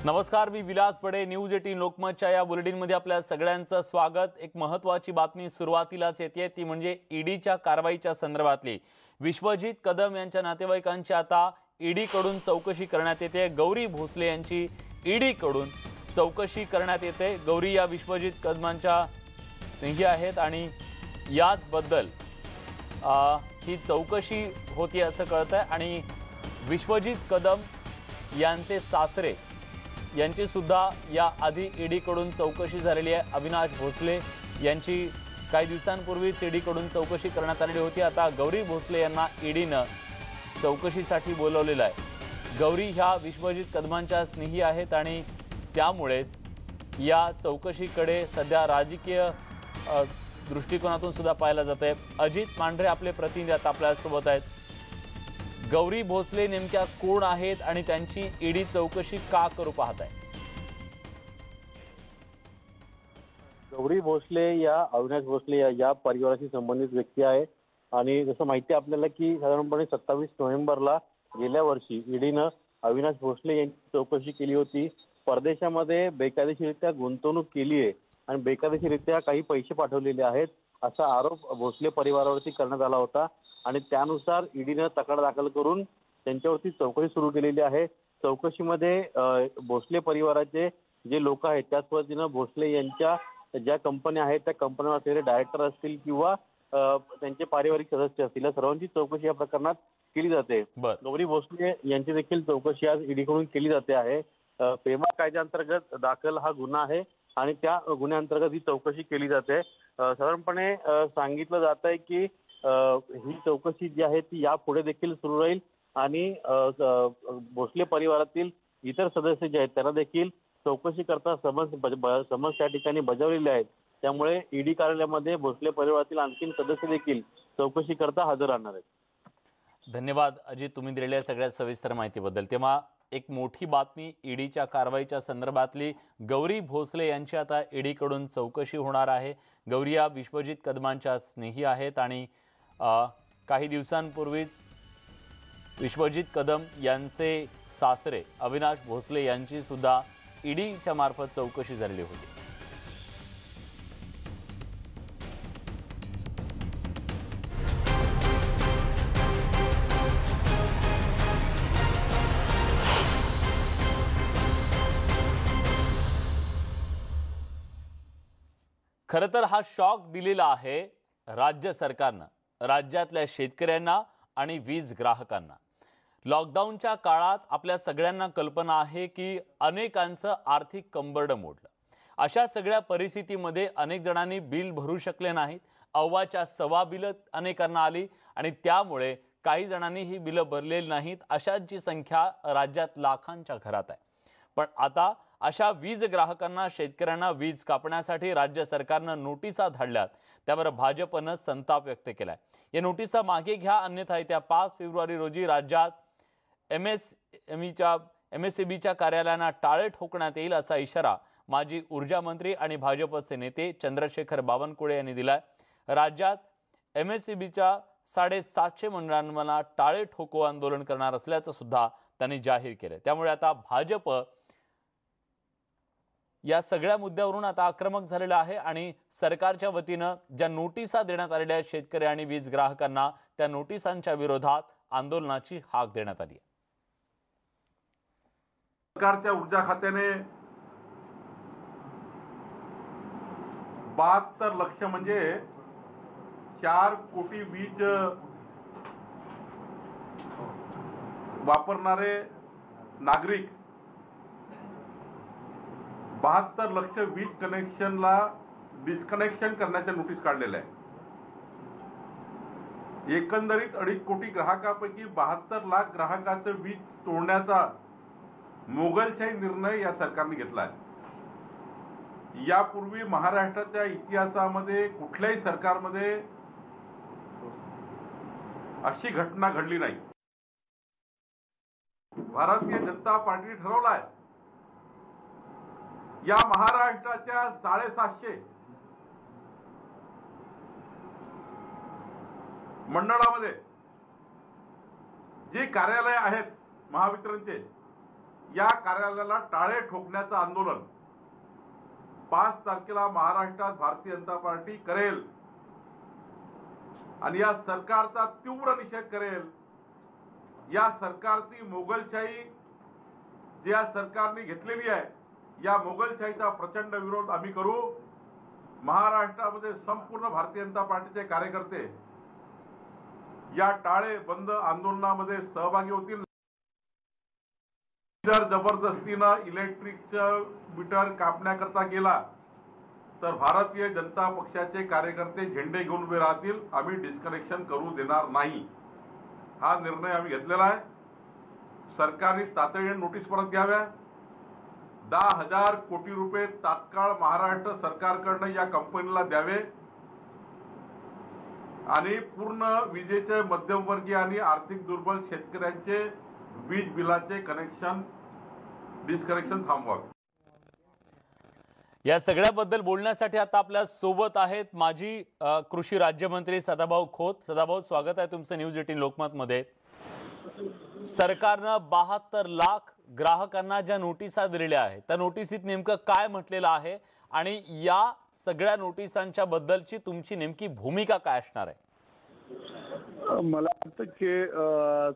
नमस्कार, मी विलास बडे. न्यूज 18 लोकमतच्या या बुलेटिनमध्ये आपल्या सगळ्यांचं स्वागत. एक महत्त्वाची बातमी सुरुवातीलाच येते, ती म्हणजे ईडीच्या कारवाईच्या संदर्भातली. विश्वजित कदम यांच्या नातेवाईकांची आता ईडीकडून चौकशी करण्यात येते. गौरी भोसले यांची ईडीकडून चौकशी करण्यात येते. गौरी या विश्वजित कदमांच्या स्नेही आहेत आणि याचबद्दल ही चौकशी होती असं कळतंय. आणि विश्वजित कदम यांचे सासरे यांची सुद्धा या आधी ईडीकडून चौकशी झालेली आहे. अविनाश भोसले यांची काही दिवसांपूर्वीच ईडीकडून चौकशी करण्यात आलेली होती. आता गौरी भोसले यांना ईडीनं चौकशीसाठी बोलवलेलं आहे. गौरी ह्या विश्वजित कदमांच्या स्नेही आहेत आणि त्यामुळेच या चौकशीकडे सध्या राजकीय दृष्टिकोनातून सुद्धा पाहायला जात आहे. अजित मांढरे आपले प्रतिनिधी आता आपल्यासोबत आहेत. गौरी भोसले नेमक्या कोण आहेत आणि त्यांची ईडी चौकशी का करू पाहत आहे? गौरी भोसले या अविनाश भोसले या परिवाराशी संबंधित व्यक्ती आहे आणि जसं माहिती आहे आपल्याला की साधारणपणे 27 नोव्हेंबरला गेल्या वर्षी ईडीनं अविनाश भोसले यांची चौकशी केली होती. परदेशामध्ये बेकायदेशीररित्या गुंतवणूक केली आहे आणि बेकायदेशीररित्या काही पैसे पाठवलेले आहेत असा आरोप भोसले परिवारावरती करण्यात आला होता आणि त्यानुसार ईडीनं तक्रार दाखल करून त्यांच्यावरती चौकशी सुरू केलेली आहे. चौकशीमध्ये भोसले परिवाराचे जे लोक आहेत त्याच पद्धतीनं भोसले यांच्या ज्या कंपन्या आहेत त्या कंपन्या असलेले डायरेक्टर असतील किंवा त्यांचे पारिवारिक सदस्य असतील या सर्वांची चौकशी या प्रकरणात केली जाते. गौरी भोसले यांची देखील चौकशी आज ईडीकडून केली जाते आहे. पेमा कायद्याअंतर्गत दाखल हा गुन्हा आहे आणि त्या गुन्ह्याअंतर्गत ही चौकशी केली जाते. साधारणपणे सांगितलं जात आहे की ही चौकशी जी आहे ती यापुढे देखील सुरू राहील आणि भोसले परिवारातील इतर सदस्य जे आहेत त्यांना देखील चौकशी करता समन्स त्या ठिकाणी बजावलेले आहेत. त्यामुळे ईडी कार्यालयामध्ये भोसले परिवारातील आणखी सदस्य देखील चौकशी करता हजर राहणार आहेत. धन्यवाद अजित, तुम्ही दिलेल्या सगळ्या सविस्तर माहितीबद्दल. तेव्हा एक मोठी बातमी ईडीच्या कारवाईच्या संदर्भातली. गौरी भोसले यांची आता ईडीकडून चौकशी होणार आहे. गौरी या विश्वजित कदमांच्या स्नेही आहेत आणि काही दिवसांपूर्वीच विश्वजित कदम यांचे सासरे अविनाश भोसले यांची सुद्धा ईडीच्या मार्फत चौकशी झालेली होती. खरं तर हा शॉक दिलेला आहे राज्य सरकारनं राज्यातल्या शेतकऱ्यांना आणि वीज ग्राहकांना. लॉकडाऊनच्या काळात आपल्या सगळ्यांना कल्पना आहे की अनेकांचं आर्थिक कंबरडं मोडलं. अशा सगळ्या परिस्थितीमध्ये अनेक जणांनी बिल भरू शकले नाहीत. अव्वाच्या सव्वा बिलं अनेकांना आली आणि त्यामुळे काही जणांनी ही बिलं भरलेली नाहीत. अशांची संख्या राज्यात लाखांच्या घरात आहे. पण आता अशा वीज ग्राहकांना शेतकऱ्यांना वीज कापण्यासाठी राज्य सरकारनं नोटिसा धाडल्यात. त्यावर भाजपनं संताप व्यक्त केलाय. या नोटिसा मागे घ्या, अन्यथा येत्या 5 फेब्रुवारी रोजी राज्यात एमएसईबीच्या कार्यालयांना टाळे ठोकण्यात येईल असा इशारा माजी ऊर्जा मंत्री आणि भाजपचे नेते चंद्रशेखर बावनकुळे यांनी दिलाय. राज्यात एमएसईबीच्या 750 मंडळांना टाळे ठोको आंदोलन करणार असल्याचं सुद्धा त्यांनी जाहीर केलं. त्यामुळे आता भाजप या सगळ्या मुद्द्यावरून आता आक्रमक झालेला आहे आणि सरकारच्या वतीनं ज्या नोटिसा देण्यात आलेल्या आहेत शेतकरी आणि वीज ग्राहकांना, त्या नोटिसांच्या विरोधात आंदोलनाची हाक देण्यात आली आहे. सरकारच्या ऊर्जा खात्याने 72 लक्ष म्हणजे 4 कोटी वीज वापरणारे नागरिक 72 लक्ष वीज कनेक्शनला डिस्कनेक्शन करण्याच्या नोटीस काढलेल्या आहे. एकंदरीत 2.5 कोटी ग्राहकापैकी 72 लाख ग्राहकांचं वीज तोडण्याचा मोगलशाही निर्णय या सरकारने घेतला आहे. यापूर्वी महाराष्ट्राच्या इतिहासामध्ये कुठल्याही सरकारमध्ये अशी घटना घडली नाही. भारतीय जनता पार्टीने ठरवलं आहे या महाराष्ट्राच्या 750 मंडळामध्ये जी कार्यालय आहेत महावितरणचे या कार्यालयाला टाळे ठोकण्याचं आंदोलन 5 तारखेला महाराष्ट्रात भारतीय जनता पार्टी करेल आणि या सरकारचा तीव्र निषेध करेल। या सरकारची मोगलशाही जी या सरकारने घेतलेली आहे, या मोगलशाहीचा प्रचंड विरोध आम्ही करू। महाराष्ट्रामध्ये संपूर्ण भारतीय जनता पार्टीचे कार्यकर्ते या टाळे बंद आंदोलनामध्ये सहभागी होतील। जर जबरदस्तीनं इलेक्ट्रिकचं मीटर कापण्याकरता गेला तर भारतीय जनता पक्षाचे कार्यकर्ते झेंडे घेऊन उभे राहतील। आम्ही डिस्कनेक्शन करू देणार नाही, हा निर्णय आम्ही घेतलेला आहे। सरकारने तातडीने नोटीस परत घ्याव्या। 10,000 कोटी रुपये तात्काळ महाराष्ट्र सरकारकडनं या कंपनीला द्यावे आणि पूर्ण विजेचे मध्यमवर्गीय आणि आर्थिक दुर्बल शेतकऱ्यांचे वीज बिलाचे डिस्कनेक्शन थांबवावे। या सगळ्याबद्दल बोलण्यासाठी आता आपल्या सोबत आहेत माजी कृषी राज्यमंत्री सदाभाऊ खोत। सदाभाऊ, स्वागत आहे तुमचं न्यूज 18 लोकमत मध्ये। सरकारनं 72 लाख ग्राहकांना ज्या नोटिसा दिलेल्या आहेत त्या नोटिसीत नेमकं काय म्हटलेलं आहे आणि या सगळ्या नोटिसांच्या बद्दलची तुमची नेमकी भूमिका काय असणार आहे? मला वाटतं की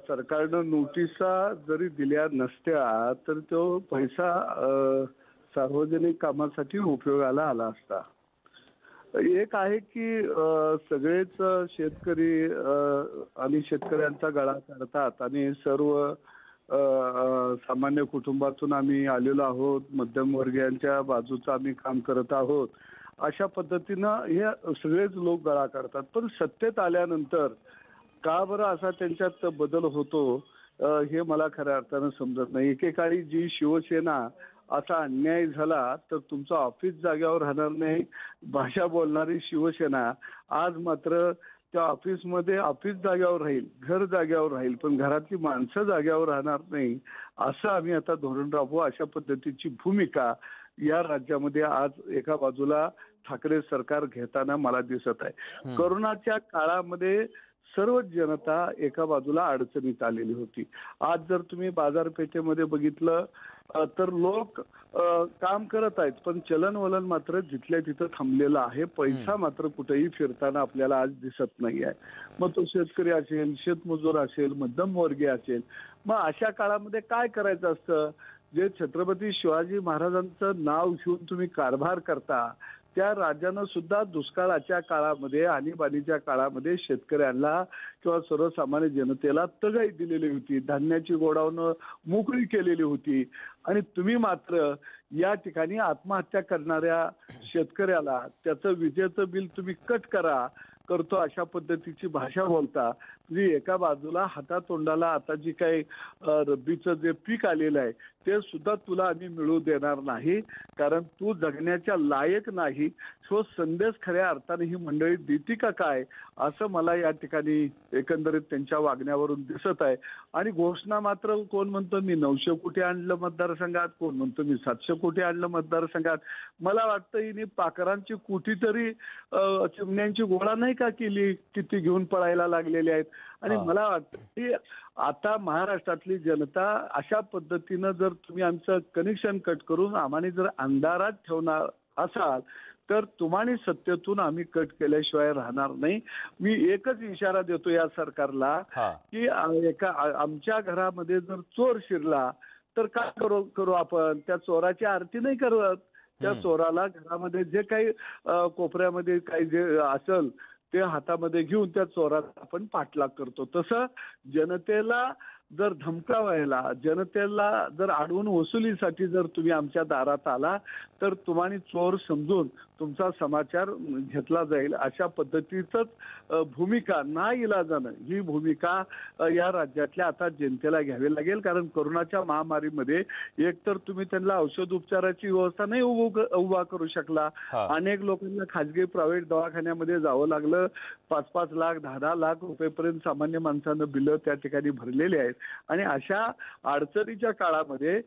सरकारनं नोटिसा जरी दिल्या नसत्या तर तो पैसा सार्वजनिक कामासाठी उपयोगाला आला असता। एक आहे की सगळेच शेतकरी आणि शेतकऱ्यांचा गळा काढतात आणि सर्व सामान्य कुटुंबातून आम्ही आलेलो आहोत, मध्यमवर्गीयांच्या बाजूचं आम्ही काम करत आहोत, अशा पद्धतीनं हे सगळेच लोक गळा काढतात। पण सत्तेत आल्यानंतर का बरं असा त्यांच्यात बदल होतो हे मला खऱ्या अर्थानं समजत नाही। एकेकाळी जी शिवसेना असा अन्याय झाला तर तुमचं ऑफिस जागेवर राहणार नाही, भाषा बोलणारी शिवसेना आज मात्र त्या ऑफिसमध्ये ऑफिस जागेवर राहील, घर जागेवर राहील, पण घरातली माणसं जागेवर राहणार नाही, असं आम्ही आता धोरण राबवू अशा पद्धतीची भूमिका या राज्यामध्ये आज एका बाजूला ठाकरे सरकार घेताना मला दिसत आहे। कोरोनाच्या काळामध्ये सर्व जनता एका बाजूला अडचणीत आलेली होती। आज जर तुम्ही बाजारपेठेमध्ये बघितलं तर लोक काम करत आहेत पण चलनवलन मात्र जिथल्या तिथं थांबलेलं आहे। पैसा मात्र कुठेही फिरताना आपल्याला आज दिसत नाही आहे। मग तो शेतकरी असेल, शेतमजूर असेल, मध्यमवर्गीय असेल, मग अशा काळामध्ये काय करायचं असतं? जे छत्रपती शिवाजी महाराजांचं नाव घेऊन तुम्ही कारभार करता त्या राज्यानं सुद्धा दुष्काळाच्या काळामध्ये आणीबाणीच्या काळामध्ये शेतकऱ्यांना किंवा सर्वसामान्य जनतेला तगाई दिलेली होती, धान्याची गोडाऊन मोकळी केलेली होती आणि तुम्ही मात्र या ठिकाणी आत्महत्या करणाऱ्या शेतकऱ्याला त्याचं विजेचं बिल तुम्ही कट करतो अशा पद्धतीची भाषा बोलता। म्हणजे एका बाजूला हातातोंडाला आता जी काही रब्बीचं जे पीक आलेलं आहे ते सुद्धा तुला आम्ही मिळू देणार नाही कारण तू जगण्याच्या लायक नाही, तो संदेश खऱ्या अर्थाने ही मंडळी देती का काय असं मला या ठिकाणी एकंदरीत त्यांच्या वागण्यावरून दिसत आहे। आणि घोषणा मात्र कोण म्हणतो मी 900 कोटी आणलं मतदारसंघात, कोण म्हणतो मी 700 कोटी आणलं मतदारसंघात। मला वाटतं हिने पाखरांची कुठी तरी चिमण्यांची गोळा नाही का केली, किती घेऊन पळायला लागलेले आहेत। आणि मला वाटतं की आता महाराष्ट्रातली जनता अशा पद्धतीनं जर तुम्ही आमचं कनेक्शन कट करून आम्हाला जर अंधारात ठेवणार असाल तर तुम्हाला सत्तेतून आम्ही कट केल्याशिवाय राहणार नाही। मी एकच इशारा देतो या सरकारला की आमच्या घरामध्ये जर चोर शिरला तर काय करू आपण? त्या चोराची आरती नाही करत, त्या चोराला घरामध्ये जे काही कोपऱ्यामध्ये काही जे असेल ते हातामध्ये घेऊन त्या चोराचा आपण पाठलाग करतो। तसं जनतेला जर धमकावायला, जनतेला जर अडवून वसुलीसाठी जर तुम्ही आमच्या दारात आला तर तुम्हाला चोर समजून तुमचा समाचार घेतला जाईल अशा पद्धतीचंच भूमिका नाईलाजानं ही भूमिका या राज्यातल्या आता जनतेला घ्यावी लागेल। कारण कोरोनाच्या महामारीमध्ये एकतर तुम्ही त्यांना औषध उपचाराची व्यवस्था नाही उभा करू शकला, अनेक लोकांना खाजगी प्रायव्हेट दवाखान्यामध्ये जावं लागलं, 5-5 लाख 10-10 लाख रुपयेपर्यंत सामान्य माणसानं बिलं त्या ठिकाणी भरलेली आहेत। आणि अशा अडचणीच्या काळामध्ये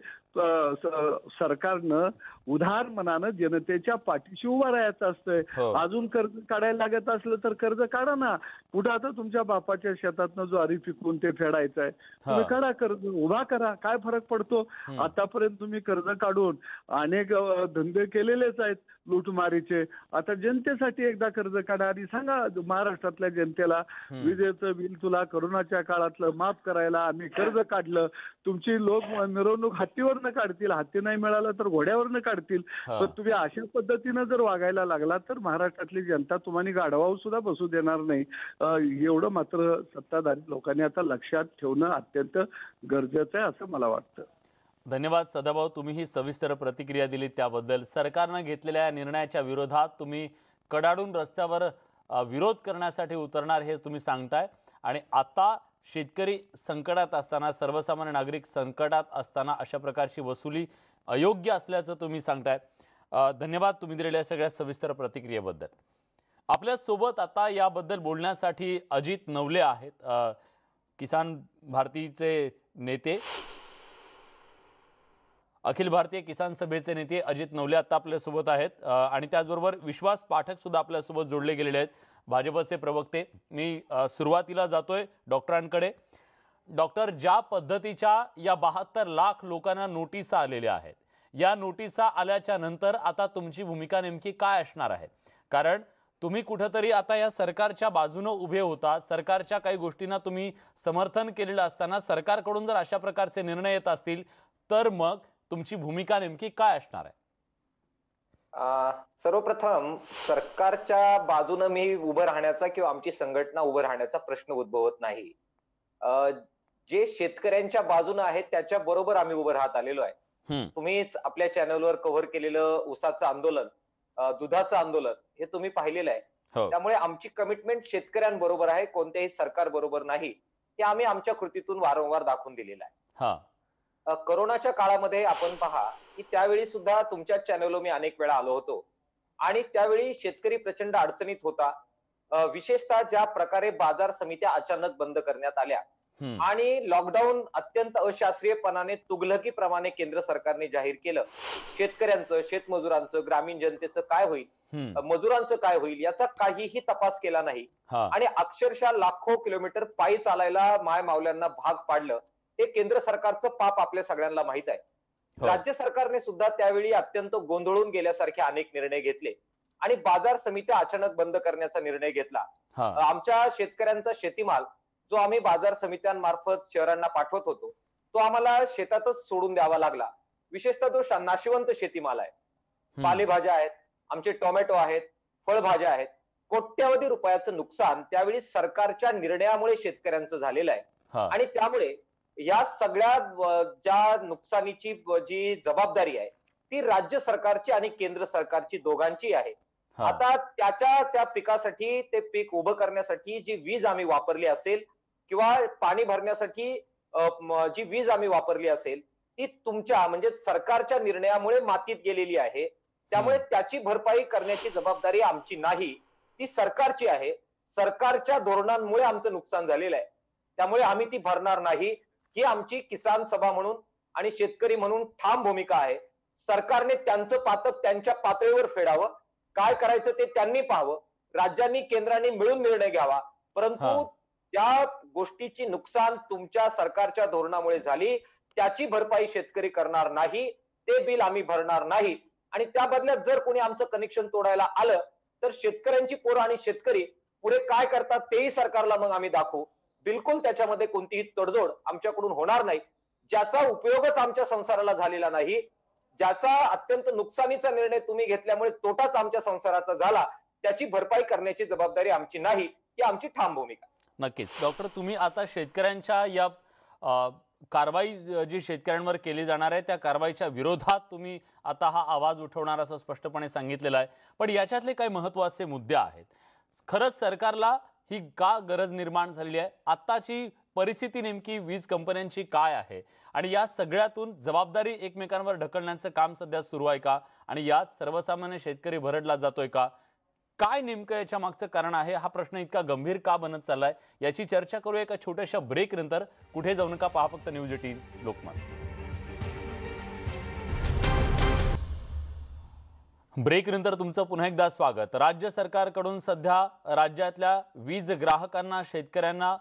सरकारनं उदार मनानं जनतेच्या पाठीशी उभं राहायचं असतंय. हो. अजून कर्ज काढायला लागत असलं तर कर्ज काढा ना. कुठं आता तुमच्या बापाच्या शेतातनं ज्वारी पिकवून ते फेडायचं आहे, तुम्ही काढा कर्ज, उभा करा, काय फरक पडतो. आतापर्यंत तुम्ही कर्ज काढून अनेक धंदे केलेलेच आहेत लूटमारीचे. आता जनतेसाठी एकदा कर्ज काढा आणि सांगा महाराष्ट्रातल्या जनतेला, विजेचं बिल तुला करोनाच्या काळातलं माफ करायला आम्ही कर्ज काढलं. तुमची लोक मिरवणूक हत्तीवरनं काढतील, हत्ती नाही मिळालं तर घोड्यावरनं काढतील. पण तुम्ही अशा पद्धतीनं जर वागायला लागला तर महाराष्ट्रातली जनता तुम्हाला गाढवावर सुद्धा बसू देणार नाही. एवढं मात्र सत्ताधारी लोकांनी आता लक्षात ठेवणं अत्यंत गरजेचं आहे असं मला वाटतं. धन्यवाद सदाभाऊ, तुम्ही ही सविस्तर प्रतिक्रिया दिली त्याबद्दल. सरकारनं घेतलेल्या या निर्णयाच्या विरोधात तुम्ही कडाडून रस्त्यावर विरोध करण्यासाठी उतरणार हे तुम्ही सांगताय आणि आता शेतकरी संकटात असताना, सर्वसामान्य नागरिक संकटात असताना अशा प्रकारची वसुली अयोग्य असल्याचं तुम्ही सांगताय. धन्यवाद तुम्ही दिलेल्या सगळ्या सविस्तर प्रतिक्रियेबद्दल. आपल्या सोबत आता याबद्दल बोलण्यासाठी अजित नवले आहेत, किसान भारतीचे नेते, अखिल भारतीय किसान सभेचे नेते अजित नवले आता आपल्यासोबत आहेत आणि त्याचबरोबर विश्वास पाठक सुद्धा आपल्यासोबत जोडले गेलेले आहेत, भाजपचे प्रवक्ते. मी सुरुवातीला जातोय डॉक्टरांकडे. डॉक्टर, ज्या पद्धतीच्या या 72 लाख लोकांना नोटिसा आलेल्या आहेत, या नोटिसा आल्याच्या नंतर आता तुमची भूमिका नेमकी काय असणार आहे? कारण तुम्ही कुठेतरी आता या सरकारच्या बाजूने उभे होता, सरकारच्या काही गोष्टींना तुम्ही समर्थन केलेलं असताना सरकारकडून जर अशा प्रकारचे निर्णय येत असतील तर मग तुमची भूमिका नेमकी काय असणार आहे? सर्वप्रथम सरकारच्या बाजूने मी उभं राहण्याचा किंवा आमची संघटना उभं राहण्याचा प्रश्न उद्भवत नाही. जे शेतकऱ्यांच्या बाजूने आहेत त्याच्या बरोबर आम्ही उभं राहत आलेलो आहे. तुम्हीच आपल्या चॅनलवर कव्हर केलेलं ऊसाचं आंदोलन, दुधाचं आंदोलन हे तुम्ही पाहिलेलं आहे. त्यामुळे आमची कमिटमेंट शेतकऱ्यांबरोबर आहे, कोणत्याही सरकार बरोबर नाही, हे आम्ही आमच्या कृतीतून वारंवार दाखवून दिलेलं आहे. कोरोनाच्या काळामध्ये आपण पहा की त्यावेळी सुद्धा तुमच्या चॅनलवर मी अनेक वेळा आलो होतो आणि त्यावेळी शेतकरी प्रचंड अडचणीत होता. विशेषतः ज्या प्रकारे बाजार समित्या अचानक बंद करण्यात आल्या आणि लॉकडाऊन अत्यंत अशास्त्रीयपणाने तुगलकीप्रमाणे केंद्र सरकारने जाहीर केलं. शेतकऱ्यांचं, शेतमजुरांचं, ग्रामीण जनतेचं काय होईल, मजुरांचं काय होईल याचा काहीही तपास केला नाही आणि अक्षरशः लाखो किलोमीटर पायी चालायला माय मावल्यांना भाग पाडलं. हे केंद्र सरकारचं पाप आपल्या सगळ्यांना माहित आहे. राज्य सरकारने सुद्धा त्यावेळी अत्यंत गोंधळून गेल्यासारखे अनेक निर्णय घेतले आणि बाजार समित्या अचानक बंद करण्याचा निर्णय घेतला. आमच्या शेतकऱ्यांचा शेतीमाल जो आम्ही बाजार समित्यांमार्फत शहरांना पाठवत होतो तो आम्हाला शेतातच सोडून द्यावा लागला. विशेषतः तो नाशिवंत शेतीमाल आहे, पालेभाज्या आहेत, आमचे टोमॅटो आहेत, फळभाज्या आहेत. कोट्यावधी रुपयाचं नुकसान त्यावेळी सरकारच्या निर्णयामुळे शेतकऱ्यांचं झालेलं आहे आणि त्यामुळे या सगळ्या ज्या नुकसानीची जी जबाबदारी आहे ती राज्य सरकारची आणि केंद्र सरकारची दोघांची आहे. आता त्या पिकासाठी, ते पीक उभं करण्यासाठी जी वीज आम्ही वापरली असेल किंवा पाणी भरण्यासाठी जी वीज आम्ही वापरली असेल ती तुमच्या म्हणजे सरकारच्या निर्णयामुळे मातीत गेलेली आहे. त्यामुळे त्याची भरपाई करण्याची जबाबदारी आमची नाही, ती सरकारची आहे. सरकारच्या धोरणांमुळे आमचं नुकसान झालेलं आहे, त्यामुळे आम्ही ती भरणार नाही. ही आमची किसान सभा म्हणून आणि शेतकरी म्हणून ठाम भूमिका आहे. सरकारने त्यांचं पातक त्यांच्या पातळीवर फेडावं, काय करायचं ते त्यांनी पाहावं, राज्यांनी केंद्राने मिळून निर्णय घ्यावा. परंतु त्या गोष्टीची नुकसान तुमच्या सरकारच्या धोरणामुळे झाली त्याची भरपाई शेतकरी करणार नाही, ते बिल आम्ही भरणार नाही आणि त्या बदल्यात जर कोणी आमचं कनेक्शन तोडायला आलं तर शेतकऱ्यांची पोरं आणि शेतकरी पुढे काय करतात तेही सरकारला मग आम्ही दाखवू. बिलकुल त्याच्यामध्ये कोणतीही तडजोड आमच्याकडून होणार नाही. ज्याचा उपयोगच आमच्या संसाराला झालेला नाही, ज्याचा अत्यंत नुकसानीचा निर्णय तुम्ही घेतल्यामुळे तोटाच आमच्या संसाराचा झाला, त्याची भरपाई करण्याची जबाबदारी आमची नाही, ही आमची ठाम भूमिका. नक्कीच डॉक्टर, तुम्ही आता शेतकऱ्यांच्या या कारवाई जी शेतकऱ्यांवर केली जाणार आहे त्या कारवाईच्या विरोधात तुम्ही आता हा आवाज उठवणार असं स्पष्टपणे सांगितलेलं आहे. पण याच्यातले काही महत्त्वाचे मुद्दे आहेत. खरंच सरकारला ही का गरज निर्माण झालेली आहे? आत्ताची परिस्थिती नेमकी वीज कंपन्यांची काय आहे आणि या सगळ्यातून जबाबदारी एकमेकांवर ढकलण्याचं काम सध्या सुरू आहे का आणि यात सर्वसामान्य शेतकरी भरडला जातोय का? काय नेमकं याच्या मागचं कारण आहे? हा प्रश्न इतका गंभीर का बनत चाललाय याची चर्चा करूया एका छोट्याशा ब्रेक नंतर. कुठे जाऊ नका, पहा फक्त न्यूज 18 लोकमत. ब्रेकनंतर तुमचं पुन्हा एकदा स्वागत। राज्य सरकारकडून सध्या राज्यातल्या वीज ग्राहकांना, शेतकऱ्यांना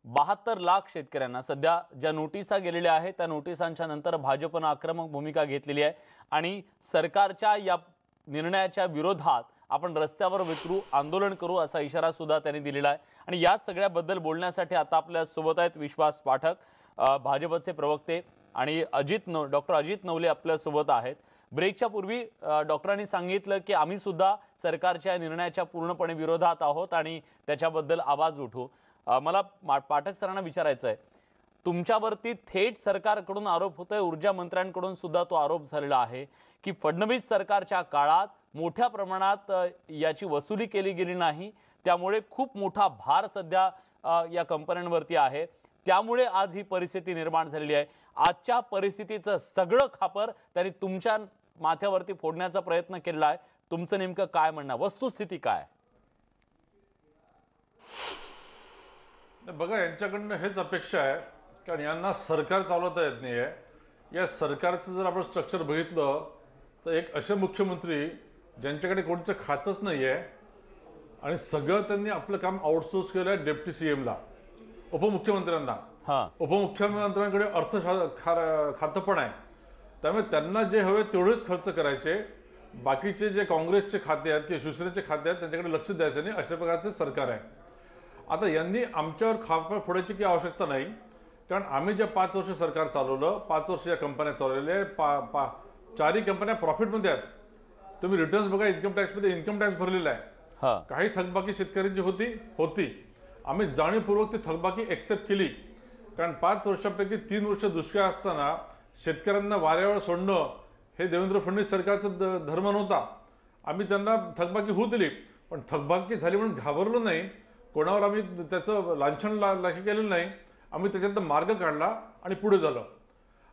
72 लाख शेतकऱ्यांना सध्या ज्या नोटिसा गेलेल्या आहेत त्या नोटिसांच्या नंतर भाजपने आक्रमक भूमिका घेतलेली आहे आणि सरकारच्या या निर्णयाच्या विरोधात आपण रस्त्यावर उतरू, आंदोलन करू असा इशारा सुद्धा त्यांनी दिलेला आहे। आणि या सगळ्याबद्दल बोलण्यासाठी आता आपल्या सोबत आहेत विश्वास पाठक, भाजपचे प्रवक्ते, आणि डॉक्टर अजित नवले आपल्या सोबत आहेत। ब्रेकच्या पूर्वी डॉक्टरांनी सांगितलं की आम्ही सुद्धा सरकारच्या निर्णयाच्या पूर्णपणे विरोधात आहोत आणि त्याच्याबद्दल आवाज उठवू। मला पाठक सरांना विचारायचं आहे, तुमच्यावरती थेट सरकारकडून आरोप होतोय, ऊर्जा मंत्र्यांकडून सुद्धा तो आरोप झालेला आहे की फडणवीस सरकारच्या काळात मोठ्या प्रमाणात याची वसुली केली गेली नाही, त्यामुळे खूप मोठा भार सध्या या कंपन्यांवरती आहे, त्यामुळे आज ही परिस्थिती निर्माण झालेली आहे। आजच्या परिस्थितीचं सगळं खापर त्यांनी तुमच्या माथ्यावरती फोडण्याचा प्रयत्न केला आहे। तुमचं नेमकं काय म्हणणं, वस्तुस्थिती काय? बघा, यांच्याकडनं हेच अपेक्षा आहे, कारण यांना सरकार चालवता येत नाही आहे। या सरकारचं जर आपण स्ट्रक्चर बघितलं तर एक असे मुख्यमंत्री ज्यांच्याकडे कोणतं खातच नाही आहे आणि सगळं त्यांनी आपलं काम आउटसोर्स केलं आहे डेप्टी सीएमला, उपमुख्यमंत्र्यांना। उपमुख्यमंत्र्यांकडे खातं पण आहे, त्यामुळे त्यांना जे हवे तेवढेच खर्च करायचे, बाकीचे जे काँग्रेसचे खाते आहेत किंवा शिवसेनेचे खाते आहेत त्यांच्याकडे लक्ष द्यायचं नाही, अशा प्रकारचे सरकार आहे। आता यांनी आमच्यावर खापर फोडायची काही आवश्यकता नाही, कारण आम्ही जे 5 वर्ष सरकार चालवलं, 5 वर्ष या कंपन्या चालवलेल्या, 4ही कंपन्या प्रॉफिटमध्ये आहेत। तुम्ही रिटर्न्स बघा, इन्कम टॅक्समध्ये इन्कम टॅक्स भरलेला आहे। काही थकबाकी शेतकऱ्यांची होती, आम्ही जाणीवपूर्वक ती थकबाकी एक्सेप्ट केली, कारण 5 वर्षापैकी 3 वर्ष दुष्काळ असताना शेतकऱ्यांना वाऱ्यावर सोडणं हे देवेंद्र फडणवीस सरकारचा धर्म नव्हता। आम्ही त्यांना थकबाकी होऊ दिली, पण थकबाकी झाली म्हणून घाबरलो नाही, कोणावर आम्ही त्याचं लांछन लाखी केलेलं नाही, आम्ही त्याच्यात मार्ग काढला आणि पुढे झालो।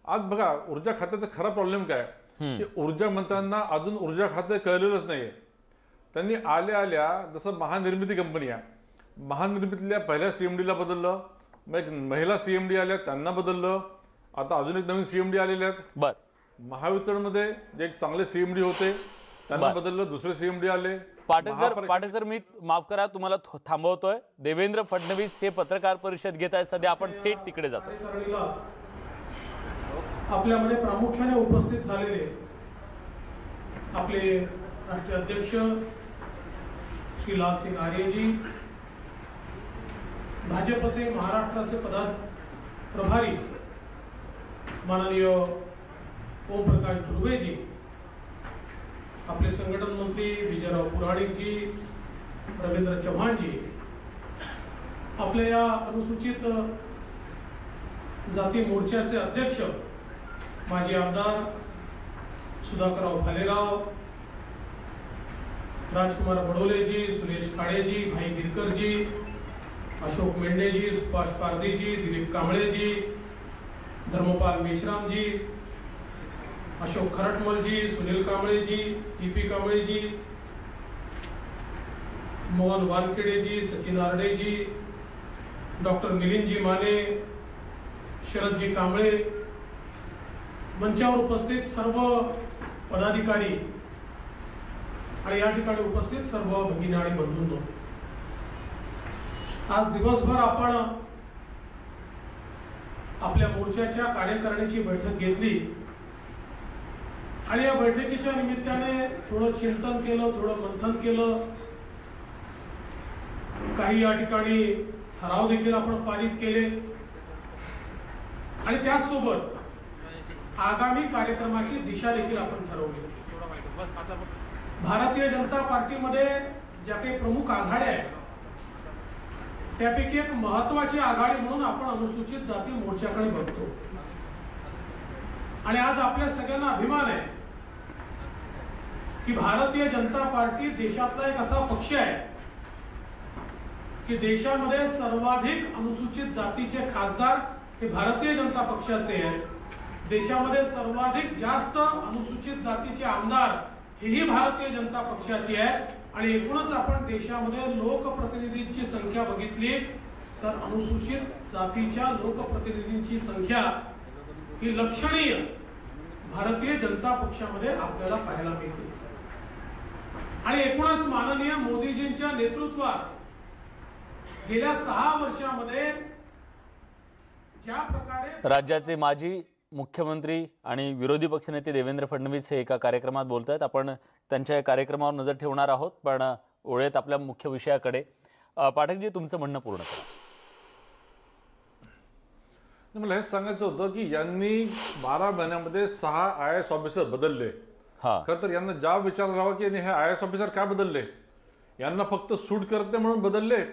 आज बघा, ऊर्जा खात्याचा खरा प्रॉब्लेम काय की ऊर्जा मंत्र्यांना अजून ऊर्जा खाते कळलेलंच नाहीये। त्यांनी आल्या जसं महानिर्मिती कंपनी आहे, महानिर्मितीतल्या पहिल्या सीएमडीला बदललं, मग एक महिला सीएमडी आल्या त्यांना बदललं, आता अजून एक नवीन सीएमडी आलेले आहेत। महावितरणमध्ये जे एक चांगले सीएमडी होते त्यांना बदललं, दुसरे सीएमडी आले। पाठक सर, मी माफ करा तुम्हाला थांबवतोय। देवेंद्र फडणवीस हे पत्रकार परिषद घेत आहे, सध्या आपण थेट तिकडे जातो। आपल्यामध्ये प्रामुख्याने उपस्थित झालेले आपले राष्ट्रीय अध्यक्ष श्री लालसिंग आर्यजी, भाजपचे महाराष्ट्राचे प्रभारी माननीय ओमप्रकाश धुर्वेजी, आपले संघटन मंत्री विजयराव पुराणिकजी, रवींद्र चव्हाणजी, आपल्या या अनुसूचित जाती मोर्चाचे अध्यक्ष माजी आमदार सुधाकरराव भालेराव, राजकुमार बडोलेजी, सुरेश काळेजी, भाई गिरकरजी, अशोक मेंढेजी, सुभाष पारदीजी, दिलीप कांबळेजी, धर्मपाल मेश्रामजी, अशोक खरटमलजी, सुनील कांबळेजी, टीपी कांबळेजी, मोहन वानखेडेजी, सचिन आरडेजी, डॉक्टर मिलिंदजी माने, शरदजी कांबळे, मंचावर उपस्थित सर्व पदाधिकारी आणि या ठिकाणी उपस्थित सर्व भगिनी आणि बंधूंनो, आज दिवसभर आपण आपल्या मोर्चाच्या कार्यकारिणीची बैठक घेतली आणि या बैठकीच्या निमित्ताने थोडं चिंतन केलं, थोडं मंथन केलं, काही या ठिकाणी ठराव देखील आपण पारित केले आणि त्याचसोबत आगामी कार्यक्रमाची दिशा देखील आपण ठरवली। भारतीय जनता पार्टीमध्ये ज्या काही प्रमुख आघाड्या आहेत त्यापैकी एक महत्वाची आघाडी म्हणून आपण अनुसूचित जाती मोर्चाकडे बघतो आणि आज आपल्या सगळ्यांना अभिमान आहे की भारतीय जनता पार्टी देशातला एक असा पक्ष आहे की देशामध्ये सर्वाधिक अनुसूचित जातीचे खासदार हे भारतीय जनता पक्षाचे आहेत, देशामध्ये सर्वाधिक जास्त अनुसूचित जातीचे आमदार हेही भारतीय जनता पक्षाची आहे आणि एकूणच आपण देशामध्ये लोकप्रतिनिधींची संख्या बघितली तर अनुसूचित जातीच्या लोकप्रतिनिधींची संख्या ही लक्षणीय भारतीय जनता पक्षामध्ये आपल्याला पाहायला मिळते। आणि एकूणच माननीय मोदीजींच्या नेतृत्वात गेल्या 6 वर्षामध्ये ज्या प्रकारे राज्याचे माजी मुख्यमंत्री आणि विरोधी पक्षनेते देवेंद्र फडणवीस हे एका कार्यक्रमात बोलत आहेत. आपण त्यांच्या या कार्यक्रमावर नजर ठेवणार आहोत, पण ओळेत आपल्या मुख्य विषयाकडे. पाठकजी, तुमचं म्हणणं पूर्ण करा. मला हेच सांगायचं होतं की यांनी 12 महिन्यामध्ये 6 IAS ऑफिसर बदलले. खरं तर यांना जाब विचारावा की हे IAS ऑफिसर का बदलले? यांना फक्त सूट करते म्हणून बदलले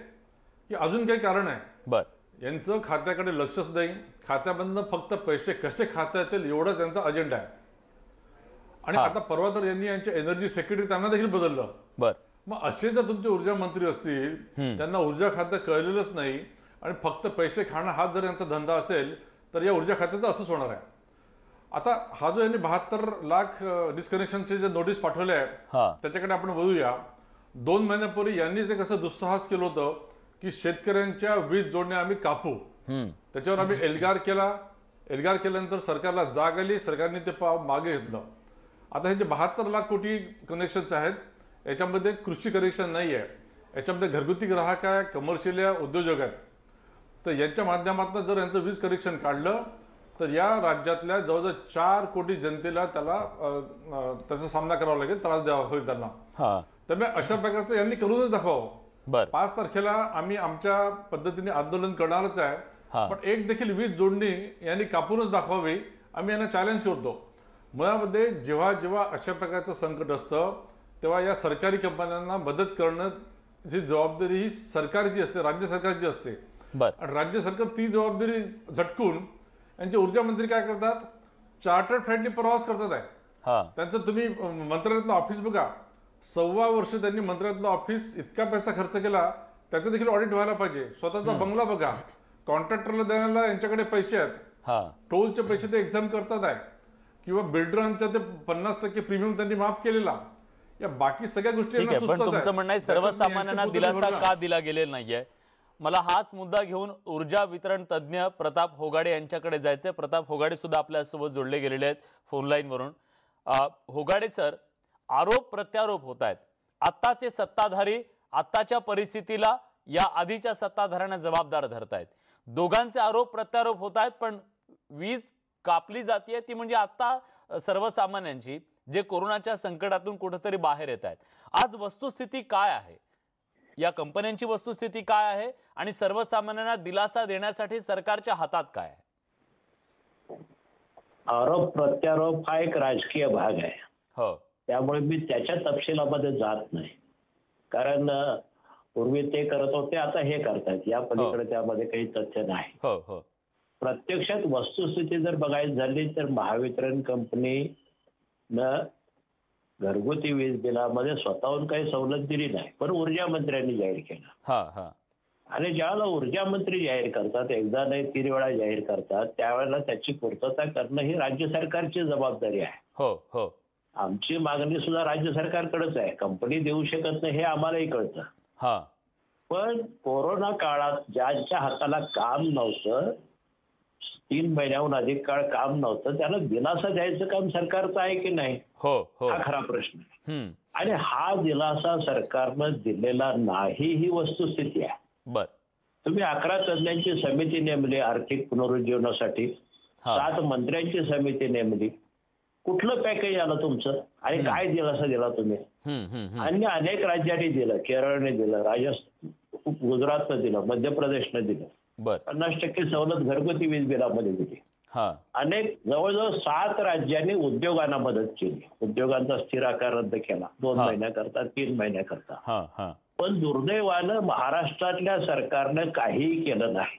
की अजून काही कारण आहे? बरं, यांचं खात्याकडे लक्षच नाही. खात्यामधनं फक्त पैसे कसे खाता येतील एवढाच यांचा अजेंडा आहे. आणि आता परवा तर यांनी यांच्या एनर्जी सेक्रेटरी त्यांना देखील बदललं. बरं, मग असे जर तुमचे ऊर्जा मंत्री असतील, त्यांना ऊर्जा खातं कळलेलंच नाही आणि फक्त पैसे खाणं हाच जर यांचा धंदा असेल तर या ऊर्जा खात्याचं असंच होणार आहे. आता हा जो यांनी 72 लाख डिस्कनेक्शनचे जे नोटीस पाठवले आहे त्याच्याकडे आपण बघूया. 2 महिन्यापूर्वी यांनी जे कसं दुस्साहस केलं होतं की शेतकऱ्यांच्या वीज जोडण्या आम्ही कापू, त्याच्यावर आम्ही एल्गार केला. एल्गार केल्यानंतर सरकारला जाग आली, सरकारने ते मागे घेतलं. आता हे जे 72 लाख कोटी कनेक्शन्स आहेत याच्यामध्ये कृषी कनेक्शन नाही आहे, याच्यामध्ये घरगुती ग्राहक आहे, कमर्शियल आहे, उद्योजक आहेत. तर यांच्या माध्यमातून जर यांचं वीज कनेक्शन काढलं तर या राज्यातल्या जवळजवळ 4 कोटी जनतेला त्याचा सामना करावा लागेल, त्रास द्यावा होईल त्यांना. त्यामुळे अशा प्रकारचं यांनी करूनच दाखवावं. 5 तारखेला आम्ही आमच्या पद्धतीने आंदोलन करणारच आहे, पण एक देखील वीज जोडणी यांनी कापूनच दाखवावी, आम्ही यांना चॅलेंज करतो. मुळामध्ये जेव्हा जेव्हा अशा प्रकारचं संकट असतं तेव्हा या सरकारी कंपन्यांना मदत करण्याची जबाबदारी ही सरकारची असते, राज्य सरकारची असते. आणि राज्य सरकार ती जबाबदारी झटकून यांचे ऊर्जा मंत्री काय करतात? चार्टर्ड फ्लाईटने प्रवास करतात आहे. त्यांचं तुम्ही मंत्रालयातलं ऑफिस बघा, 1.25 वर्ष त्यांनी मंत्रालयातलं ऑफिस इतका पैसा खर्च केला, त्याचं देखील ऑडिट व्हायला पाहिजे. स्वतःचा बंगला बघा, कॉन्ट्रॅक्टरला द्यायला यांच्याकडे पैसे आहेत, टोलचे पैसे ते एक्झाम करतात आहे, किंवा बिल्डरांच्या ते 50% प्रीमियम त्यांनी माफ केलेला. या बाकी सगळ्या गोष्टी पण तुमचं म्हणणं आहे सर्वसामान्यांना दिलासा का दिला गेलेला नाहीये? मला हाच मुद्दा घेऊन ऊर्जा वितरण तज्ज्ञ प्रताप होगाडे यांच्याकडे जायचंय. प्रताप होगाडे सुद्धा आपल्यासोबत जोडले गेलेले आहेत फोन लाईन वरून. होगाडे सर, आरोप प्रत्यारोप होत आहेत. आत्ताचे सत्ताधारी आत्ताच्या परिस्थितीला या आधीच्या सत्ताधाऱ्यांना जबाबदार धरतायत. दोघांचे आरोप प्रत्यारोप होत आहेत, पण वीज कापली जाते ती म्हणजे आता सर्वसामान्यांची, जे कोरोनाच्या संकटातून कुठेतरी बाहेर येत आहेत. आज वस्तुस्थिती काय आहे? या कंपन्यांची वस्तुस्थिती काय आहे आणि सर्वसामान्यांना दिलासा देण्यासाठी सरकारच्या हातात काय आहे? आरोप प्रत्यारोप हा एक राजकीय भाग आहे. हो, त्यामुळे मी त्याच्या तपशिलामध्ये जात नाही. कारण पूर्वी ते करत होते, आता हे करतायत, या पलीकडे त्यामध्ये काही तथ्य नाही. हो हो. प्रत्यक्षात वस्तुस्थिती जर बघायची झाली तर महावितरण कंपनीनं घरगुती वीज बिलामध्ये स्वतःहून काही सवलत दिली नाही, पण ऊर्जा मंत्र्यांनी जाहीर केलं. आणि ज्यावेळेला ऊर्जा मंत्री जाहीर करतात, एकदा नाही 3 वेळा जाहीर करतात, त्यावेळेला त्याची पूर्तता करणं ही राज्य सरकारची जबाबदारी आहे. हो हो. आमची मागणी सुद्धा राज्य सरकारकडेच आहे. कंपनी देऊ शकत नाही हे आम्हालाही कळतं. पण कोरोना काळात ज्यांच्या हाताला काम नव्हतं, 3 महिन्याहून अधिक काळ काम नव्हतं, त्याला दिलासा द्यायचं काम सरकारचं आहे की नाही, हा खरा प्रश्न आहे. आणि हा दिलासा सरकारनं दिलेला नाही ही वस्तुस्थिती आहे. तुम्ही 11 तज्ज्ञांची समिती नेमली आर्थिक पुनरुज्जीवनासाठी, 7 मंत्र्यांची समिती नेमली. कुठलं पॅकेज आलं तुमचं आणि काय दिलासा दिला तुम्ही? अन्य अनेक राज्यांनी दिलं, केरळने दिलं, राजस्थान, गुजरातनं दिलं, मध्य प्रदेशनं दिलं. 50% सवलत घरगुती वीज बिलामध्ये दिली. अनेक जवळजवळ 7 राज्यांनी उद्योगांना मदत केली. उद्योगांचा स्थिर आकार रद्द केला 2 महिन्याकरता, 3 महिन्याकरता. पण दुर्दैवानं महाराष्ट्रातल्या सरकारनं काहीही केलं नाही.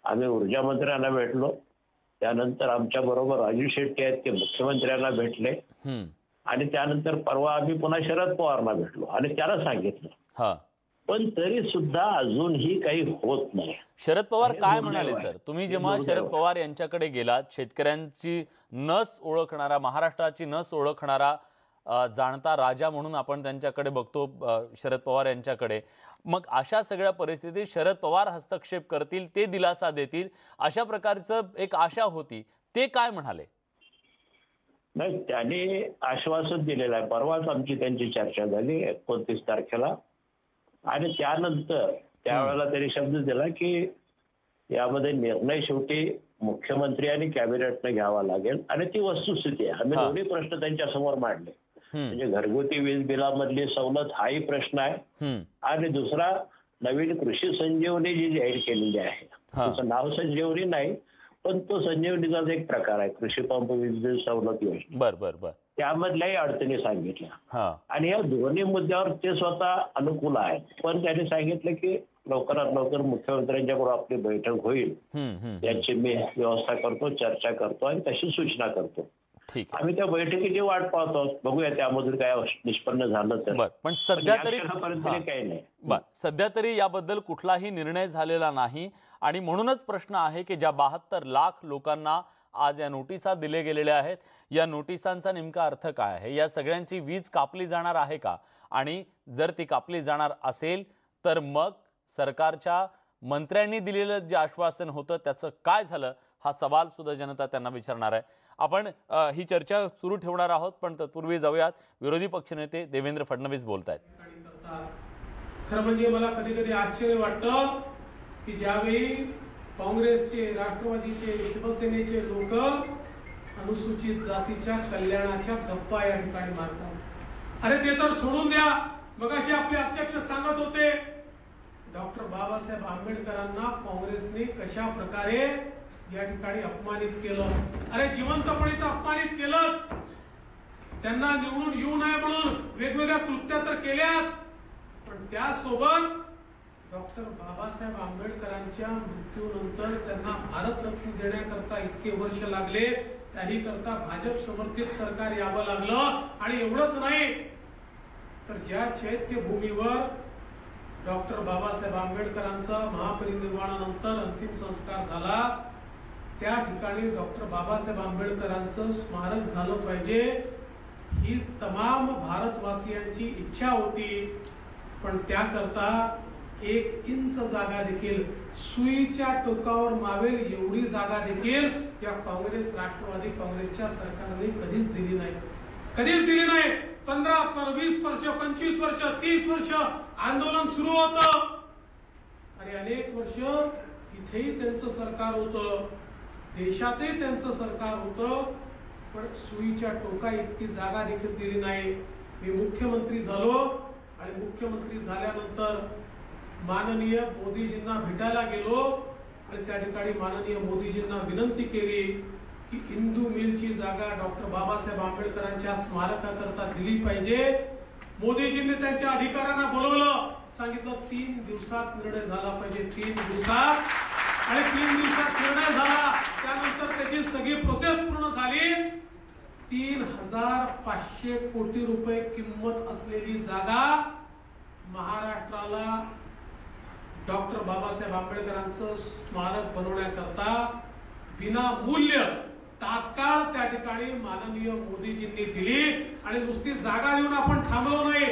आम्ही ऊर्जा मंत्र्यांना भेटलो, त्यानंतर आमच्या बरोबर राजू शेट्टी आहेत ते मुख्यमंत्र्यांना भेटले, आणि त्यानंतर परवा आम्ही पुन्हा शरद पवारांना भेटलो आणि त्याला सांगितलं. पण तरी सुद्धा अजूनही काही होत नाही. शरद पवार काय म्हणाले सर? तुम्ही जेव्हा शरद पवार यांच्याकडे गेलात, शेतकऱ्यांची नस ओळखणारा, महाराष्ट्राची नस ओळखणारा जाणता राजा म्हणून आपण त्यांच्याकडे बघतो शरद पवार यांच्याकडे, मग अशा सगळ्या परिस्थितीत शरद पवार हस्तक्षेप करतील, ते दिलासा देतील, अशा प्रकारचं एक आशा होती. ते काय म्हणाले? नाही, त्यांनी आश्वासन दिलेलं आहे. परवाच आमची त्यांची चर्चा झाली 29 तारखेला, आणि त्यानंतर त्यावेळेला त्यांनी शब्द दिला की यामध्ये निर्णय शेवटी मुख्यमंत्री आणि कॅबिनेटने घ्यावा लागेल, आणि ती वस्तुस्थिती आहे. आम्ही दोन्ही प्रश्न त्यांच्या समोर मांडले. म्हणजे घरगुती वीज बिलामधली सवलत हाही प्रश्न आहे, आणि दुसरा नवीन कृषी संजीवनी जी जाहीर केलेली आहे, त्याचं नाव संजीवनी नाही पण तो संजीवनीचाच एक प्रकार आहे, कृषी पंप वीज बिल सवलत योजना. बर. त्यामधल्याही अडचणी सांगितल्या, आणि या दोन्ही मुद्द्यावर ते स्वतः अनुकूल आहेत. पण त्यांनी सांगितलं की लवकरात लवकर मुख्यमंत्र्यांच्याबरोबर आपली बैठक होईल, याची मी व्यवस्था करतो, चर्चा करतो आणि तशी सूचना करतो. आम्ही त्या बैठकीची वाट पाहतो, बघूया त्यामधून काय निष्पन्न झालं तर. पण सध्या तरी काही नाही. सध्या तरी याबद्दल कुठलाही निर्णय झालेला नाही, आणि म्हणूनच प्रश्न आहे की ज्या 72 लाख लोकांना आज या नोटिसा दिल्या गेलेल्या आहेत, या नोटिसांचा नेमका अर्थ काय आहे? या सगळ्यांची वीज कापली जाणार आहे का? आणि जर ती कापली जाणार असेल तर मग सरकारच्या मंत्र्यांनी दिलेलं जे आश्वासन होतं त्याचं काय झालं, हा सवाल सुद्धा जनता त्यांना विचारणार आहे. आपण ही चर्चा सुरू ठेवणार आहोत, पण तत्पूर्वी जाऊयात. विरोधी पक्षनेते देवेंद्र फडणवीस बोलतायत. खरं म्हणजे मला कधी कधी आश्चर्य वाटतं की ज्यावेळी काँग्रेसचे, राष्ट्रवादीचे, शिवसेनेचे लोक अनुसूचित जातीच्या कल्याणाच्या गप्पा या ठिकाणी मारतात. अरे ते तर सोडून द्या. मगाशी आपले अध्यक्ष सांगत होते डॉक्टर बाबासाहेब आंबेडकरांना काँग्रेसने कशा प्रकारे या ठिकाणी अपमानित केलं. अरे जिवंतपणे तर अपमानित केलंच, त्यांना निवडून येऊ नये म्हणून वेगवेगळ्या कृत्या तर केल्याच, पण त्यासोबत डॉक्टर बाबासाहेब आंबेडकरांच्या मृत्यूनंतर त्यांना भारतरत्न देण्याकरता इतके वर्ष लागले, त्याही करता भाजप समर्थित सरकार यावं लागलं. आणि एवढंच नाही तर ज्या चैत्यभूमीवर डॉक्टर बाबासाहेब आंबेडकरांचा महापरिनिर्वाणानंतर अंतिम संस्कार झाला, त्या ठिकाणी डॉक्टर बाबासाहेब आंबेडकरांचं स्मारक झालं पाहिजे ही तमाम भारतवासियांची इच्छा होती. पण त्याकरता 1 इंच जागा देखील, सुईच्या टोकावर मावेल एवढी जागा देखील या काँग्रेस, राष्ट्रवादी काँग्रेसच्या सरकारने कधीच दिली नाही, कधीच दिली नाही. 15, 20 वर्ष, 25 वर्ष, 30 वर्ष आंदोलन सुरू होतं, आणि अनेक वर्ष इथेही त्यांचं सरकार होतं, देशातही त्यांचं सरकार होतं, पण सुईच्या टोका इतकी जागा देखील दिली नाही. मी मुख्यमंत्री झालो, आणि मुख्यमंत्री झाल्यानंतर माननीय मोदीजींना भेटायला गेलो, आणि त्या ठिकाणी माननीय मोदीजींना विनंती केली की इंदू मिलची जागा डॉक्टर बाबासाहेब आंबेडकरांच्या स्मारकाकरता दिली पाहिजे. मोदीजींनी त्यांच्या अधिकाऱ्यांना बोलवलं, सांगितलं 3 दिवसात निर्णय झाला पाहिजे, 3 दिवसात. आणि 3 दिवसात निर्णय झाला, त्यानंतर त्याची सगळी प्रोसेस पूर्ण झाली. 3500 कोटी रुपये किंमत असलेली जागा महाराष्ट्राला डॉक्टर बाबासाहेब आंबेडकरांचं स्मारक बनवण्याकरता विनामूल्य तात्काळ त्या ठिकाणी माननीय मोदीजींनी दिली. आणि नुसती जागा देऊन आपण थांबलो नाही,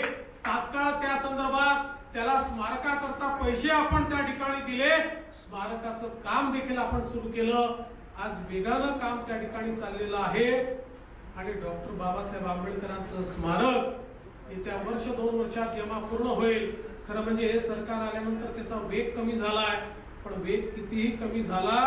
तात्काळ त्या संदर्भात त्याला स्मारकाकरता पैसे आपण त्या ठिकाणी दिले, स्मारकाचं काम देखील आपण सुरू केलं. आज वेगानं काम त्या ठिकाणी चाललेलं आहे, आणि डॉक्टर बाबासाहेब आंबेडकरांचं स्मारक येत्या 1-2 वर्षात जेव्हा पूर्ण होईल, खरं म्हणजे हे सरकार आल्यानंतर त्याचा वेग कमी झालाय, पण वेग कितीही कमी झाला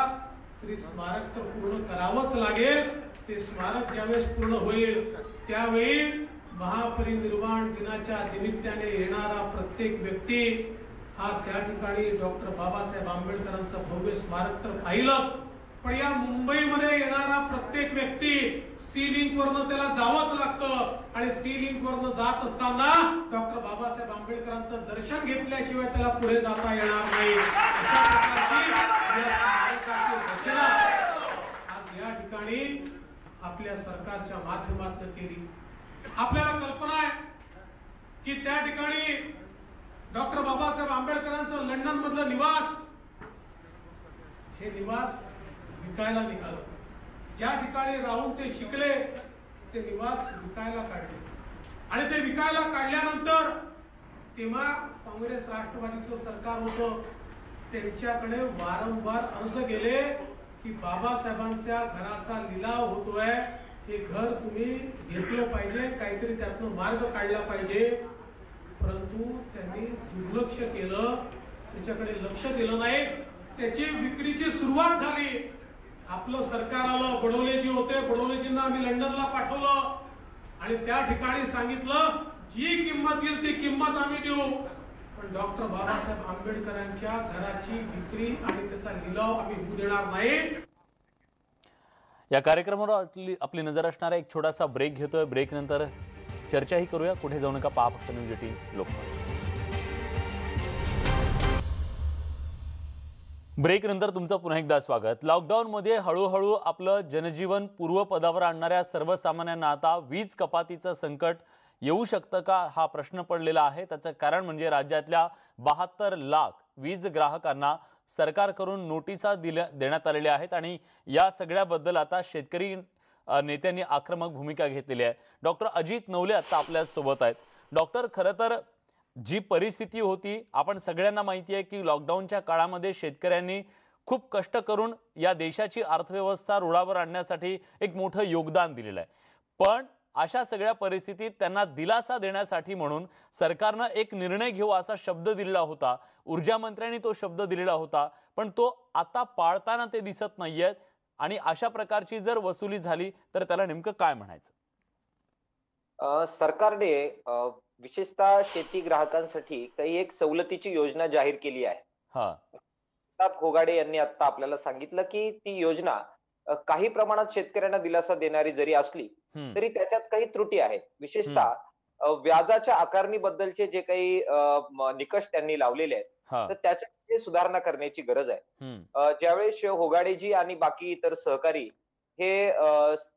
तरी स्मारक तर पूर्ण करावंच लागेल. ते स्मारक ज्यावेळेस पूर्ण होईल त्यावेळी महापरिनिर्वाण दिनाच्या निमित्ताने येणारा प्रत्येक व्यक्ती हा त्या ठिकाणी डॉक्टर बाबासाहेब आंबेडकरांचं भव्य स्मारक तर पाहिलं, पण या मुंबईमध्ये येणारा प्रत्येक व्यक्ती सी लिंक वरनं त्याला जावंच लागतं, आणि सी लिंक वरनं जात असताना डॉक्टर बाबासाहेब आंबेडकरांचं दर्शन घेतल्याशिवाय त्याला पुढे जाता येणार नाही. आज या ठिकाणी आपल्या सरकारच्या माध्यमातून केली. आपल्याला कल्पना आहे की त्या ठिकाणी डॉक्टर बाबासाहेब आंबेडकरांचं लंडन मधलं निवास, हे निवास विकायला निघालं. ज्या ठिकाणी राहून ते शिकले ते निवास विकायला काढले, आणि ते विकायला काढल्यानंतर तेव्हा काँग्रेस राष्ट्रवादीचं सरकार होतं, त्यांच्याकडे वारंवार अर्ज गेले की बाबासाहेबांच्या घराचा लिलाव होतोय, हे घर तुम्ही घेतलं पाहिजे, काहीतरी त्यातनं मार्ग काढला पाहिजे, परंतु त्यांनी दुर्लक्ष केलं, त्याच्याकडे लक्ष दिलं नाही. त्याची विक्रीची सुरुवात झाली. आपलं सरकार आलं, बडोलेजी होते, बडोलेजींना आम्ही लंडनला पाठवलं आणि त्या ठिकाणी सांगितलं जी किंमत येईल ती किंमत आम्ही देऊ, पण डॉक्टर बाबासाहेब आंबेडकरांच्या घराची विक्री आणि त्याचा लिलाव आम्ही होऊ देणार नाही. या कार्यक्रमावर आपली नजर असणारा एक छोटासा ब्रेक घेतोय. ब्रेक नंतर चर्चाही करूया. कुठे जाऊ नका, पहा फक्त न्यूज 18 लोकमत. ब्रेक नंतर तुमचं पुन्हा एकदा स्वागत. लॉकडाऊन मध्ये हळूहळू आपलं जनजीवन पूर्वपदावर आणणाऱ्या सर्वसामान्यांना आता वीज कपातीचं संकट येऊ शकतं का, हा प्रश्न पडलेला आहे. त्याचं कारण म्हणजे राज्यातल्या 72 लाख वीज ग्राहकांना सरकारकडून नोटिसा देण्यात आलेल्या आहेत आणि या सगळ्याबद्दल आता शेतकरी नेत्यांनी आक्रमक भूमिका घेतलेली आहे. डॉक्टर अजित नवले आता आपल्या सोबत आहेत. डॉक्टर, खरं तर जी परिस्थिती होती, आपण सगळ्यांना माहिती आहे की लॉकडाऊनच्या काळामध्ये शेतकऱ्यांनी खूप कष्ट करून या देशाची अर्थव्यवस्था रुळावर आणण्यासाठी एक मोठं योगदान दिलेलं आहे. पण अशा सगळ्या परिस्थितीत त्यांना दिलासा देण्यासाठी म्हणून सरकारनं एक निर्णय घेऊ असा शब्द दिलेला होता. ऊर्जा मंत्र्यांनी तो शब्द दिलेला होता, पण तो आता पाळताना ते दिसत नाहीयेत. आणि अशा प्रकारची जर वसुली झाली तर त्याला नेमकं काय म्हणायचं? सरकारने विशेषतः शेती ग्राहकांसाठी काही एक सवलतीची योजना जाहीर केली आहे. प्रताप होगाडे यांनी आता आपल्याला सांगितलं की ती योजना काही प्रमाणात शेतकऱ्यांना दिलासा देणारी जरी असली तरी त्याच्यात काही त्रुटी आहेत. विशेषतः व्याजाच्या आकारणीबद्दलचे जे काही निकष त्यांनी लावलेले आहेत तर त्याच्यात सुधारणा करण्याची गरज आहे. ज्यावेळेस होगाडेजी आणि बाकी इतर सहकारी हे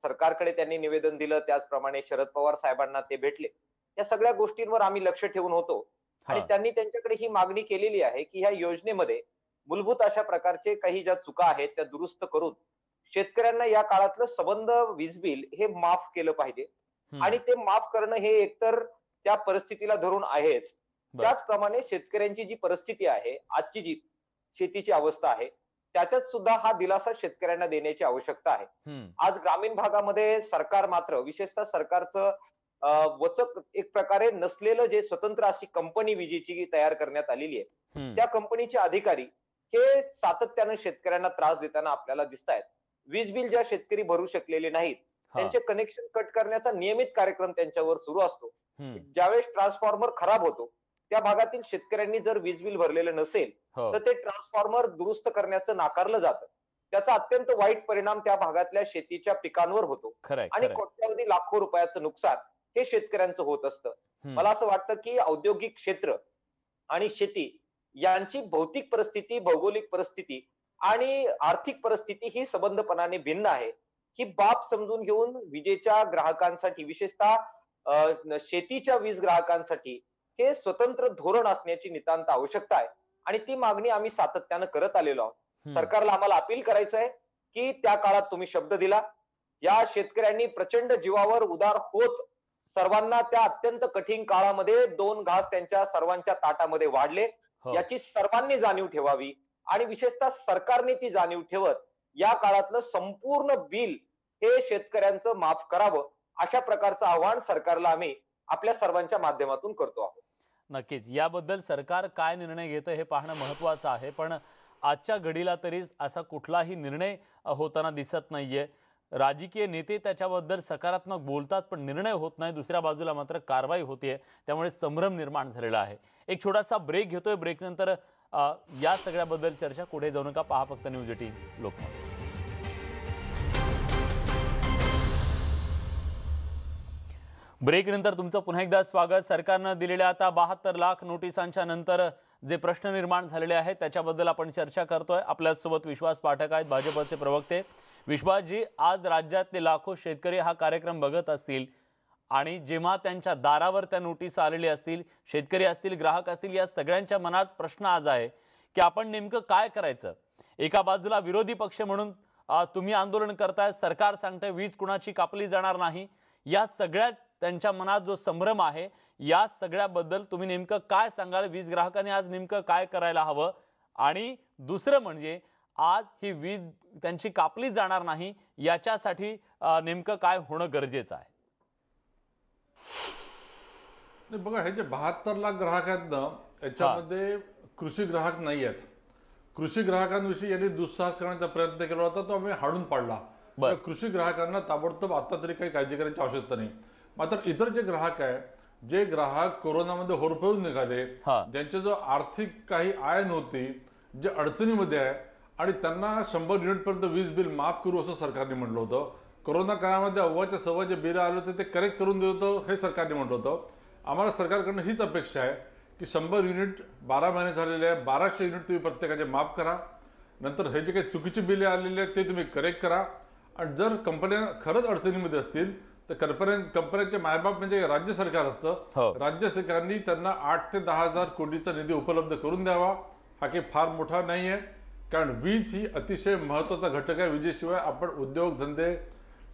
सरकारकडे त्यांनी निवेदन दिलं, त्याचप्रमाणे शरद पवार साहेबांना ते भेटले. या सगळ्या गोष्टींवर आम्ही लक्ष ठेवून होतो आणि त्यांनी त्यांच्याकडे ही मागणी केलेली आहे की ह्या योजनेमध्ये मूलभूत अशा प्रकारचे काही ज्या चुका आहेत त्या दुरुस्त करून शेतकऱ्यांना या काळातलं सबंध वीज बिल हे माफ केलं पाहिजे. आणि ते माफ करणं हे एकतर त्या परिस्थितीला धरून आहेच, त्याचप्रमाणे शेतकऱ्यांची जी परिस्थिती आहे, आजची जी शेतीची अवस्था आहे, त्याच्यात सुद्धा हा दिलासा शेतकऱ्यांना देण्याची आवश्यकता आहे. आज ग्रामीण भागामध्ये सरकार मात्र, विशेषतः सरकारचं वचक एक प्रकारे नसलेलं जे स्वतंत्र अशी कंपनी विजेची तयार करण्यात आलेली आहे, त्या कंपनीचे अधिकारी हे सातत्यानं शेतकऱ्यांना त्रास देताना आपल्याला दिसत आहेत. वीज बिल ज्या शेतकरी भरू शकलेले नाहीत त्यांचे कनेक्शन कट करण्याचा नियमित कार्यक्रम त्यांच्यावर सुरू असतो. ज्यावेळेस ट्रान्सफॉर्मर खराब होतो त्या भागातील शेतकऱ्यांनी जर वीज बिल भरलेलं नसेल तर ते ट्रान्सफॉर्मर दुरुस्त करण्याचं नाकारलं जातं. त्याचा अत्यंत वाईट परिणाम त्या भागातल्या शेतीच्या पिकांवर होतो आणि कोट्यावधी लाखो रुपयाचं नुकसान हे शेतकऱ्यांचं होत असतं. मला असं वाटतं की औद्योगिक क्षेत्र आणि शेती यांची भौतिक परिस्थिती, भौगोलिक परिस्थिती आणि आर्थिक परिस्थिती ही संबंधपणाने भिन्न आहे. ही बाब समजून घेऊन विजेच्या ग्राहकांसाठी, विशेषतः शेतीच्या वीज ग्राहकांसाठी हे स्वतंत्र धोरण असण्याची नितांत आवश्यकता आहे आणि ती मागणी आम्ही सातत्यानं करत आलेलो आहोत. सरकारला आम्हाला अपील करायचं आहे की त्या काळात तुम्ही शब्द दिला, या शेतकऱ्यांनी प्रचंड जीवावर उदार होत सर्वांना त्या अत्यंत कठीण काळामध्ये 2 घास त्यांच्या सर्वांच्या ताटामध्ये वाढले, याची सर्वांनी जाणीव ठेवावी आणि विशेषतः सरकारने ती जाणीव ठेवत या काळातलं संपूर्ण बिल हे शेतकऱ्यांचं माफ करावं, अशा प्रकारचं आवाहन सरकारला आम्ही आपल्या सर्वांच्या माध्यमातून करतो आहोत. नक्कीच याबद्दल सरकार काय निर्णय घेतं हे पाहणं महत्त्वाचं आहे, पण आजच्या घडीला तरी असा कुठलाही निर्णय होताना दिसत नाहीये. राजकीय नेते त्याच्याबद्दल सकारात्मक बोलतात पण निर्णय होत नाही, दुसऱ्या बाजूला मात्र कारवाई होते, त्यामुळे संभ्रम निर्माण झालेला आहे. एक छोटासा ब्रेक घेतोय. ब्रेक नंतर या सगळ्याबद्दल चर्चा. कुठे जाऊ नका, पहा फक्त न्यूज 18 लोकमत. ब्रेक नंतर तुमचं पुन्हा एकदा स्वागत. सरकारनं दिलेल्या आता 72 लाख नोटिसांच्या नंतर जे प्रश्न निर्माण झालेले आहेत त्याच्याबद्दल आपण चर्चा करतोय. आपल्यासोबत विश्वास पाठक आहेत, भाजपचे प्रवक्ते. विश्वासजी, आज राज्यातले लाखो शेतकरी हा कार्यक्रम बघत असतील आणि जेव्हा त्यांच्या दारावर त्या नोटीस आलेली असतील, शेतकरी असतील, ग्राहक असतील, या सगळ्यांच्या मनात प्रश्न आज आहे की आपण नेमकं काय करायचं. एका बाजूला विरोधी पक्ष म्हणून तुम्ही आंदोलन करताय, सरकार सांगतंय वीज कुणाची कापली जाणार नाही. या सगळ्यात त्यांच्या मनात जो संभ्रम आहे, या सगळ्याबद्दल तुम्ही नेमकं काय सांगाल? वीज ग्राहकांनी आज नेमकं काय करायला हवं? आणि दुसरं म्हणजे आज ही वीज त्यांची कापली जाणार नाही, याच्यासाठी नेमकं काय होणं गरजेचं आहे? बघा, हे जे 72 लाख ग्राहक आहेत ना, याच्यामध्ये कृषी ग्राहक नाही आहेत. कृषी ग्राहकांविषयी यांनी दुस्साहस करण्याचा प्रयत्न केला होता, तो आम्ही हाडून पाडला. कृषी ग्राहकांना ताबडतोब आता तरी काही काळजी करायची आवश्यकता नाही. मात्र इतर जे ग्राहक आहे, जे ग्राहक कोरोनामध्ये होरपळून निघाले, ज्यांची जो आर्थिक काही आय नव्हती, जे अडचणीमध्ये आहे आणि त्यांना 100 युनिट पर्यंत वीज बिल माफ करू असं सरकारने म्हटलं होतं. कोरोना काळामध्ये अव्वाच्या सव्वा जे बिल आले होते ते करेक्ट करून देत होतं हे सरकारने म्हटलं होतं. आम्हाला सरकारकडनं हीच अपेक्षा आहे की 100 युनिट 12 महिने झालेले आहे, 1200 युनिट तुम्ही प्रत्येकाचे माफ करा. नंतर हे जे काही चुकीचे बिले आलेले आहेत ते तुम्ही करेक्ट करा. आणि जर कंपन्या खरंच अडचणीमध्ये असतील तर कंपन्यांचे मायबाप म्हणजे राज्य सरकार असतं. राज्य सरकारने त्यांना 8 ते 10 हजार कोटीचा निधी उपलब्ध करून द्यावा. हा काही फार मोठा नाही आहे, कारण वीज ही अतिशय महत्वाचा घटक आहे. विजेशिवाय आपण उद्योगधंदे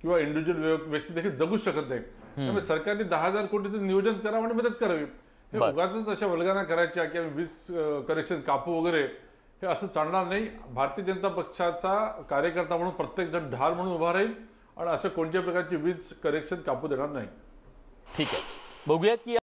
किंवा इंडिव्हिज्युअल व्यक्ती देखील जगू शकत नाही. त्यामुळे सरकारने 10,000 कोटीचं नियोजन करावं आणि मदत करावी. हे उगाच अशा वल्गना करायच्या की आम्ही वीज कनेक्शन कापू वगैरे, हे असं चालणार नाही. भारतीय जनता पक्षाचा कार्यकर्ता म्हणून प्रत्येक जण ढाल म्हणून उभा राहील आणि असं कोणत्याही प्रकारची वीज कनेक्शन कापू देणार नाही. ठीक आहे, बघूयात की